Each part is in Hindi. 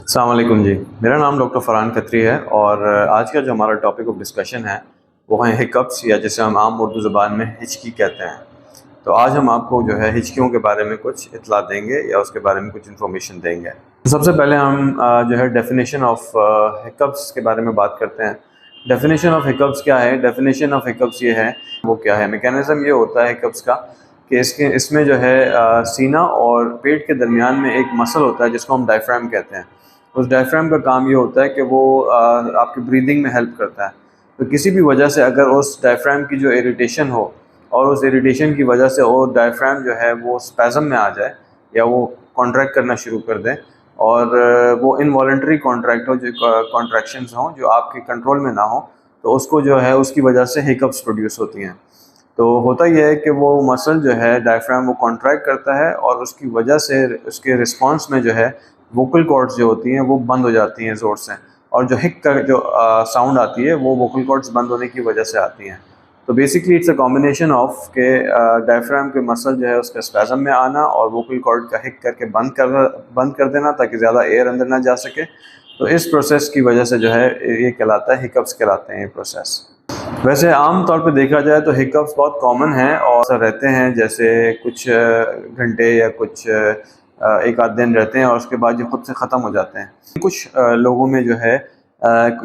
अस्सलाम वालेकुम जी। मेरा नाम डॉक्टर फ़रहान खत्री है और आज का जो हमारा टॉपिक ऑफ डिस्कशन है वो है हिकअप्स या जिसे हम आम उर्दू ज़ुबान में हिचकी कहते हैं। तो आज हम आपको जो है हिचकियों के बारे में कुछ इत्तला देंगे या उसके बारे में कुछ इन्फॉर्मेशन देंगे। तो सबसे पहले हम जो है डेफिनेशन ऑफ हिकअप्स के बारे में बात करते हैं। डेफिनेशन ऑफ हिकअप्स क्या है? डेफिनेशन ऑफ हिकअप्स ये है, वो क्या है, मैकेनिज़्म ये होता है हिकअप्स का कि इसमें जो है सीना और पेट के दरमियान में एक मसल होता है जिसको हम डायफ्राम कहते हैं। उस डायफ्राम का काम ये होता है कि वो आपकी ब्रीदिंग में हेल्प करता है। तो किसी भी वजह से अगर उस डायफ्राम की जो इरिटेशन हो और उस इरिटेशन की वजह से वो डायफ्राम जो है वो स्पैज़म में आ जाए या वो कॉन्ट्रैक्ट करना शुरू कर दे और वो इनवॉलंटरी कॉन्ट्रैक्ट हो, जो कॉन्ट्रैक्शंस हों जो आपके कंट्रोल में ना हो, तो उसको जो है उसकी वजह से हिकअप्स प्रोड्यूस होती हैं। तो होता यह है कि वो मसल जो है डायफ्राम वो कॉन्ट्रैक्ट करता है और उसकी वजह से उसके रिस्पॉन्स में जो है वोकल कॉर्ड्स जो होती हैं वो बंद हो जाती हैं ज़ोर से, और जो हिक का जो साउंड आती है वो वोकल कॉर्ड्स बंद होने की वजह से आती हैं। तो basically it's a combination of के डायफ्राम के मसल जो है उसका स्पैज़म में आना और वोकल कॉर्ड का हिक करके बंद कर देना ताकि ज़्यादा एयर अंदर ना जा सके। तो इस प्रोसेस की वजह से जो है ये कहलाता है, हिकअप्स कहलाते हैं ये प्रोसेस। वैसे आम तौर पे देखा जाए तो हिकअप्स बहुत कॉमन हैं और अक्सर रहते हैं, जैसे कुछ घंटे या कुछ एक आध दिन रहते हैं और उसके बाद जो खुद से ख़त्म हो जाते हैं। कुछ लोगों में जो है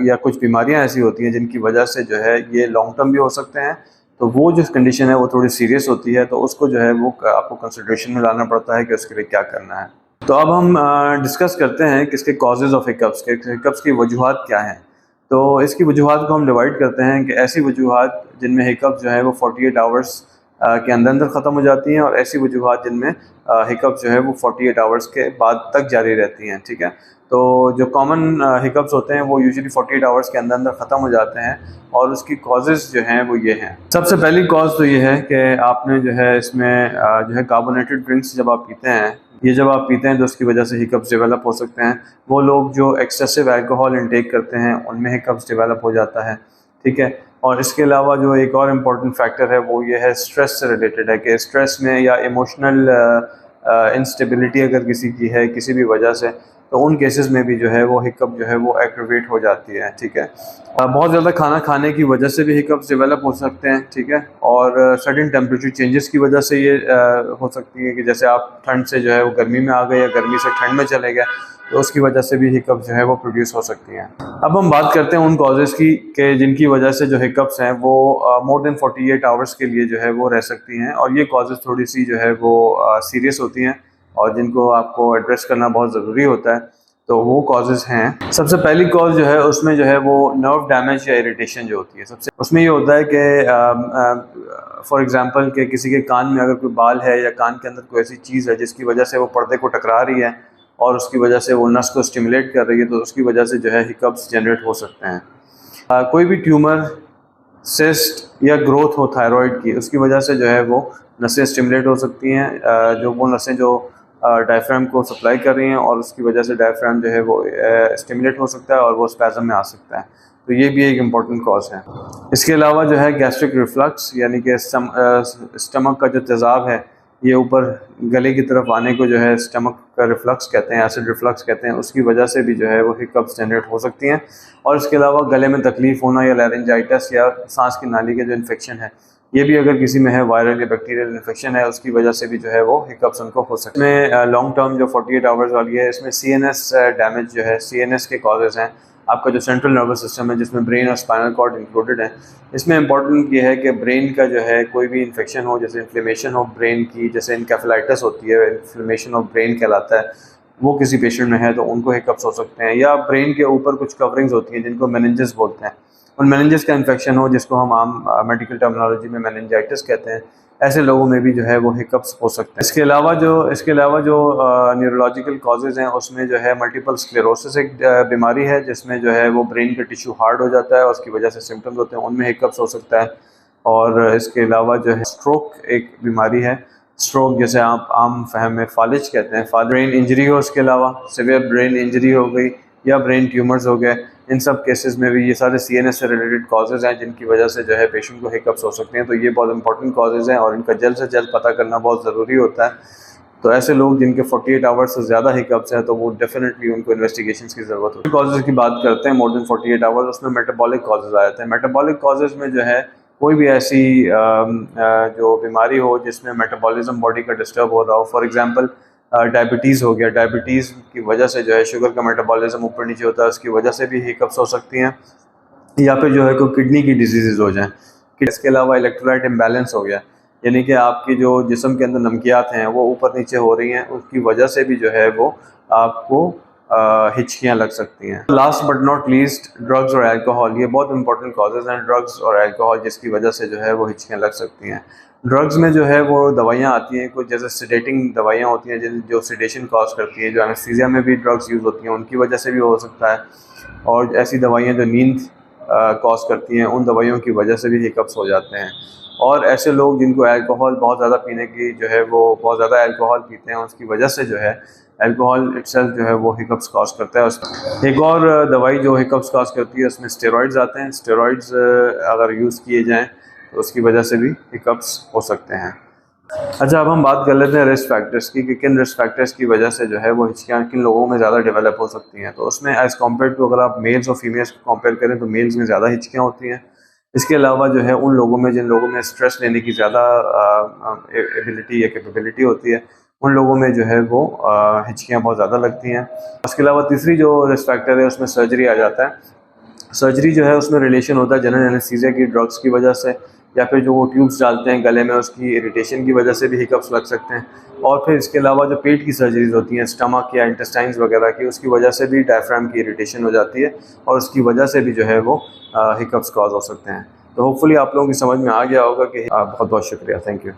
या कुछ बीमारियां ऐसी होती हैं जिनकी वजह से जो है ये लॉन्ग टर्म भी हो सकते हैं। तो वो जो कंडीशन है वो थोड़ी सीरियस होती है, तो उसको जो है वो आपको कंसिडरेशन में लाना पड़ता है कि उसके लिए क्या करना है। तो अब हम डिस्कस करते हैं कि इसके कॉजेज़ ऑफ हिकअप्स के हिकअप्स की वजूहात क्या हैं। तो इसकी वजूहात को हम डिवाइड करते हैं कि ऐसी वजूहात जिनमें हिकअप्स जो है वो 48 आवर्स के अंदर अंदर ख़त्म हो जाती हैं, और ऐसी वजूहात जिनमें हिकअप्स जो है वो 48 आवर्स के बाद तक जारी रहती हैं। ठीक है, तो जो कॉमन हिकअप्स होते हैं वो यूजुअली 48 आवर्स के अंदर अंदर ख़त्म हो जाते हैं, और उसकी कॉजेज़ जो हैं वो ये हैं। सबसे पहली कॉज तो ये है कि आपने जो है इसमें जो है कार्बोनेटेड ड्रिंक्स जब आप पीते हैं, ये जब आप पीते हैं तो उसकी वजह से हिकअप्स डेवलप हो सकते हैं। वो लोग जो एक्सेसिव अल्कोहल इंटेक करते हैं उनमें हिकअप्स डेवलप हो जाता है। ठीक है, और इसके अलावा जो एक और इम्पॉर्टेंट फैक्टर है वो ये है, स्ट्रेस से रिलेटेड है कि स्ट्रेस में या इमोशनल इंस्टेबिलिटी अगर किसी की है किसी भी वजह से, तो उन केसेस में भी जो है वो हिकअप जो है वो एग्रवेट हो जाती है। ठीक है, बहुत ज़्यादा खाना खाने की वजह से भी हिकअप्स डेवलप हो सकते हैं। ठीक है, और सडन टेम्परेचर चेंजेस की वजह से ये हो सकती है कि जैसे आप ठंड से जो है वो गर्मी में आ गए या गर्मी से ठंड में चले गए, तो उसकी वजह से भी हिकअप्स जो है वो प्रोड्यूस हो सकती हैं। अब हम बात करते हैं उन कॉजेज़ की कि जिनकी वजह से जो हिकअप्स हैं वो मोर देन 48 आवर्स के लिए जो है वो रह सकती हैं, और ये कॉजेज़ थोड़ी सी जो है वो सीरियस होती हैं और जिनको आपको एड्रेस करना बहुत ज़रूरी होता है। तो वो कॉजेज़ हैं, सबसे पहली कॉज जो है उसमें जो है वो नर्व डैमेज या इरिटेशन जो होती है। सबसे उसमें ये होता है कि फॉर एग्जांपल कि किसी के कान में अगर कोई बाल है या कान के अंदर कोई ऐसी चीज़ है जिसकी वजह से वो पर्दे को टकरा रही है और उसकी वजह से वो नस को स्टिमुलेट कर रही है, तो उसकी वजह से जो है हिकअप्स जनरेट हो सकते हैं। कोई भी ट्यूमर, सिस्ट या ग्रोथ हो थायराइड की, उसकी वजह से जो है वो नसें स्टिमुलेट हो सकती हैं, जो वो नसें जो डायफ्राम को सप्लाई कर रही हैं, और उसकी वजह से डायफ्राम जो है वो स्टिमुलेट हो सकता है और वो स्पैज़म में आ सकता है। तो ये भी एक इम्पॉर्टेंट कॉज है। इसके अलावा जो है गैस्ट्रिक रिफ्लक्स, यानी कि स्टमक का जो तेज़ाब है ये ऊपर गले की तरफ आने को जो है स्टमक का रिफ्लक्स कहते हैं, एसिड रिफ्लक्स कहते हैं, उसकी वजह से भी जो है वो हिकअप्स जनरेट हो सकती हैं। और इसके अलावा गले में तकलीफ़ होना या लैरिंजाइटिस या सांस की नाली के जो इन्फेक्शन है, ये भी अगर किसी में है, वायरल या बैक्टीरियल इन्फेक्शन है, उसकी वजह से भी जो है वो हिकअप्स उनको हो सकते हैं। इसमें लॉन्ग टर्म जो 48 आवर्स वाली है, इसमें CNS डैमेज जो है, CNS के कॉजेज़ हैं। आपका जो सेंट्रल नर्वस सिस्टम है जिसमें ब्रेन और स्पाइनल कॉर्ड इंक्लूडेड है, इसमें इंपॉर्टेंट ये है कि ब्रेन का जो है कोई भी इन्फेक्शन हो, जैसे इन्फ्लेमेशन हो ब्रेन की, जैसे इनकेफेलाइटिस होती है, इन्फ्लेमेशन ऑफ ब्रेन कहलाता है, वो किसी पेशेंट में है तो उनको हिकअप्स हो सकते हैं। या ब्रेन के ऊपर कुछ कवरिंग्स होती हैं जिनको मेनिंजेस बोलते हैं, उन मेनिंजेस का इन्फेक्शन हो जिसको हम आम मेडिकल टर्मिनोलॉजी में मेनिंजाइटिस कहते हैं, ऐसे लोगों में भी जो है वो हिकअप्स हो सकते हैं। इसके अलावा जो न्यूरोलॉजिकल कॉजेज़ हैं उसमें जो है मल्टीपल स्क्लेरोसिस एक बीमारी है जिसमें जो है वो ब्रेन का टिश्यू हार्ड हो जाता है और उसकी वजह से सिम्टम्स होते हैं, उनमें हिकअप्स हो सकता है। और इसके अलावा जो है स्ट्रोक एक बीमारी है, स्ट्रोक जैसे आप आम फहम में फालिज कहते हैं, ब्रेन इंजरी हो, उसके अलावा सिवियर ब्रेन इंजरी हो गई या ब्रेन ट्यूमर्स हो गए, इन सब केसेस में भी ये सारे CNS से रिलेटेड कॉजेज़ हैं जिनकी वजह से जो है पेशेंट को हिकअप्स हो सकते हैं। तो ये बहुत इंपॉर्टेंट कॉजेज़ हैं और इनका जल्द से जल्द पता करना बहुत ज़रूरी होता है। तो ऐसे लोग जिनके 48 आवर्स से ज़्यादा हिकअप्स हैं तो वो डेफिनेटली उनको इन्वेस्टिगेशंस की ज़रूरत होती है। कॉजेज़ की बात करते हैं मोर देन 48 आवर्स, उसमें मेटाबॉलिक कॉजेज़ आ जाते हैं। मेटाबॉलिक कॉजेज़ में जो है कोई भी ऐसी जो बीमारी हो जिसमें मेटाबॉलिज्म बॉडी का डिस्टर्ब हो रहा हो, फॉर एग्जांपल डायबिटीज़ हो गया, डायबिटीज़ की वजह से जो है शुगर का मेटाबॉलिज्म ऊपर नीचे होता है, उसकी वजह से भी हिकअप्स हो सकती हैं। या फिर जो है कोई किडनी की डिजीज़ हो जाएँ। इसके अलावा इलेक्ट्रोलाइट इम्बैलेंस हो गया, यानी कि आपकी जो जिस्म के अंदर नमकियात हैं वो ऊपर नीचे हो रही हैं, उसकी वजह से भी जो है वो आपको हिचकियाँ लग सकती हैं। Last but not least, drugs और अल्कोहल, ये बहुत इंपॉर्टेंट कॉजेज़ हैं, ड्रग्स और अल्कोहल, जिसकी वजह से जो है वो हिचकियाँ लग सकती हैं। ड्रग्स में जो है वो दवाइयाँ आती हैं, कुछ जैसे सेडेटिंग दवाइयाँ होती हैं जो सेडेशन कॉज करती हैं, जो एनेस्थीसिया में भी ड्रग्स यूज़ होती हैं, उनकी वजह से भी हो सकता है। और ऐसी दवाइयाँ जो नींद कॉज करती हैं, उन दवाइयों की वजह से भी हिकअप्स हो जाते हैं। और ऐसे लोग जिनको अल्कोहल बहुत ज़्यादा पीने की जो है वो बहुत ज़्यादा अल्कोहल पीते हैं, उसकी वजह से जो है अल्कोहल इटसेल्फ जो है वो हिकअप्स कॉज करता है। एक और दवाई जो हिकअप्स कॉज करती है उसमें स्टेरॉइड्स आते हैं। स्टेरॉइड्स अगर यूज़ किए जाएँ तो उसकी वजह से भी हिकअप्स हो सकते हैं। अच्छा, अब हम बात कर लेते हैं रिस्क फैक्टर्स की कि किन रिस्क फैक्टर्स की वजह से जो है वो हिचकियाँ किन लोगों में ज़्यादा डेवलप हो सकती हैं। तो उसमें एज़ कम्पेयर टू अगर आप मेल्स और फीमेल्स को कंपेयर करें तो मेल्स में ज़्यादा हिचकियाँ होती हैं। इसके अलावा जो है उन लोगों में जिन लोगों में स्ट्रेस लेने की ज़्यादा एबिलिटी या कैपेबिलिटी होती है, उन लोगों में जो है वो हिचकियाँ बहुत ज़्यादा लगती हैं। उसके अलावा तीसरी जो रिस्क फैक्टर है उसमें सर्जरी आ जाता है। सर्जरी जो है उसमें रिलेशन होता है जनरल एनेस्थीसिया की ड्रग्स की वजह से, या फिर जो वो ट्यूब्स डालते हैं गले में उसकी इरिटेशन की वजह से भी हिकअप्स लग सकते हैं। और फिर इसके अलावा जो पेट की सर्जरीज होती हैं, स्टमक या इंटेस्टाइन्स वगैरह की, उसकी वजह से भी डायफ्राम की इरिटेशन हो जाती है और उसकी वजह से भी जो है वो हिकअप्स कॉज हो सकते हैं। तो होपफुली आप लोगों की समझ में आ गया होगा कि बहुत बहुत शुक्रिया, थैंक यू।